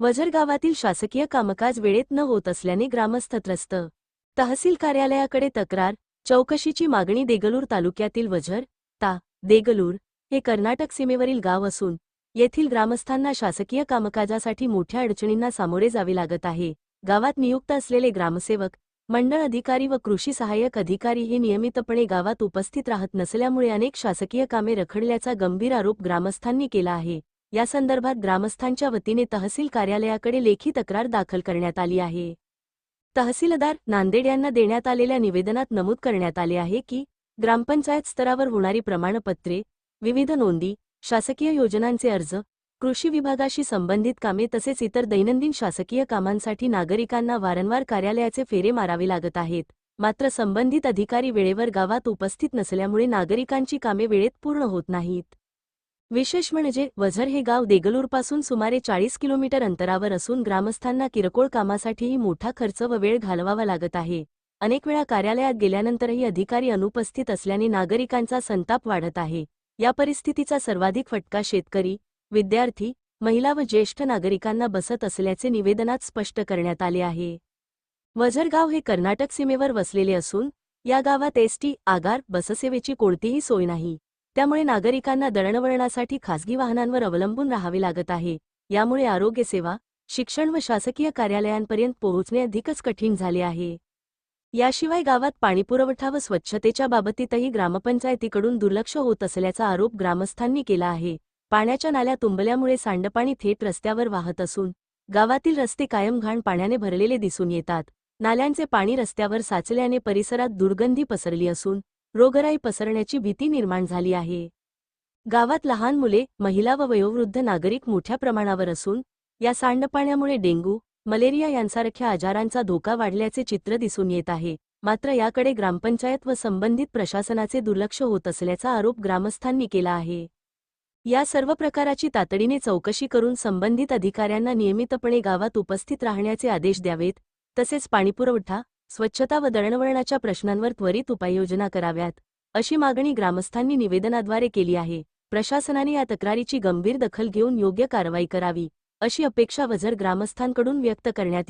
वझर गावातील शासकीय कामकाज वेळेत न होत असल्याने ग्रामस्थ त्रस्त। तहसील कार्यालयाकडे तक्रार, चौकशीची मागणी। देगलूर तालुक्यातील वझर ता देगलूर हे कर्नाटक सीमेवरील गाव असून येथील ग्रामस्थांना शासकीय कामकाजासाठी मोठ्या अडचणींना सामोरे जावे लागत आहे। गावात नियुक्त असलेले ग्रामसेवक, मंडळ अधिकारी व कृषी सहाय्यक अधिकारी हे नियमितपणे गावात उपस्थित राहत नसल्यामुळे अनेक शासकीय कामे रखडल्याचा गंभीर आरोप ग्रामस्थांनी केला आहे। या संदर्भात ग्रामस्थांच्या वतीने तहसील कार्यालयाकडे लेखी तक्रार दाखल करण्यात आली आहे। तहसीलदार नांदेड यांना देण्यात आलेल्या निवेदनात नमूद करण्यात आले आहे की ग्रामपंचायत स्तरावर होणारी प्रमाणपत्रे, विविध नोंदी, शासकीय योजनांचे अर्ज, कृषी विभागाशी संबंधित कामे तसेच इतर दैनंदिन शासकीय कामांसाठी नागरिकांना वारंवार कार्यालयाचे फेरे मारावे लागत आहेत। मात्र संबंधित अधिकारी वेळेवर गावात उपस्थित नसल्यामुळे नागरिकांची कामे वेळेत पूर्ण होत नाहीत। विशेष म्हणजे वझर हे गाव देगलूरपासून सुमारे 40 किलोमीटर अंतरावर असून ग्रामस्थांना किरकोळ कामासाठीही मोठा खर्च व वेळ घालवावा लागत आहे। अनेक वेळा कार्यालयात गेल्यानंतरही अधिकारी अनुपस्थित असल्याने नागरिकांचा संताप वाढत आहे। या परिस्थितीचा सर्वाधिक फटका शेतकरी, विद्यार्थी, महिला व ज्येष्ठ नागरिकांना बसत असल्याचे निवेदनात स्पष्ट करण्यात आले आहे। वझर गाव हे कर्नाटक सीमेवर वसलेले असून या गावात एसटी, आगार, बससेवेची कोणतीही सोय नाही। त्यामुळे नागरिकांना दळणवळणासाठी खासगी वाहनांवर अवलंबून राहावे लागत आहे। यामुळे आरोग्य सेवा, शिक्षण व शासकीय कार्यालयांपर्यंत पोहोचणे अधिकच कठीण झाले आहे। याशिवाय गावात पाणीपुरवठा व स्वच्छतेच्या बाबतीतही ग्रामपंचायतीकडून दुर्लक्ष होत असल्याचा आरोप ग्रामस्थांनी केला आहे। पाण्याच्या नाल्या तुंबल्यामुळे सांडपाणी थेट रस्त्यावर वाहत असून गावातील रस्ते कायम घाण पाण्याने भरलेले दिसून येतात। नाल्यांचे पाणी रस्त्यावर साचल्याने परिसरात दुर्गंधी पसरली असून रोगराई पसरण्याची भीती निर्माण झाली आहे। गावात लहान मुले, महिला व वयोवृद्ध नागरिक मोठ्या प्रमाणावर असून या सांडपाण्यामुळे डेंग्यू, मलेरिया यांसारख्या आजारांचा धोका वाढल्याचे चित्र दिसून येत आहे। मात्र याकडे ग्रामपंचायत व संबंधित प्रशासनाचे दुर्लक्ष होत असल्याचा आरोप ग्रामस्थांनी केला आहे। या सर्व प्रकाराची तातडीने चौकशी करून संबंधित अधिकाऱ्यांना नियमितपणे गावात उपस्थित राहण्याचे आदेश द्यावेत। तसेच पाणीपुरवठा, स्वच्छता व दळणवळणाच्या प्रश्नांवर त्वरित उपाययोजना कराव्यात, अशी मागणी ग्रामस्थांनी निवेदनाद्वारे केली आहे। प्रशासनाने या तक्रारीची गंभीर दखल घेऊन योग्य कारवाई करावी, अशी अपेक्षा वझर ग्रामस्थांकडून व्यक्त करण्यात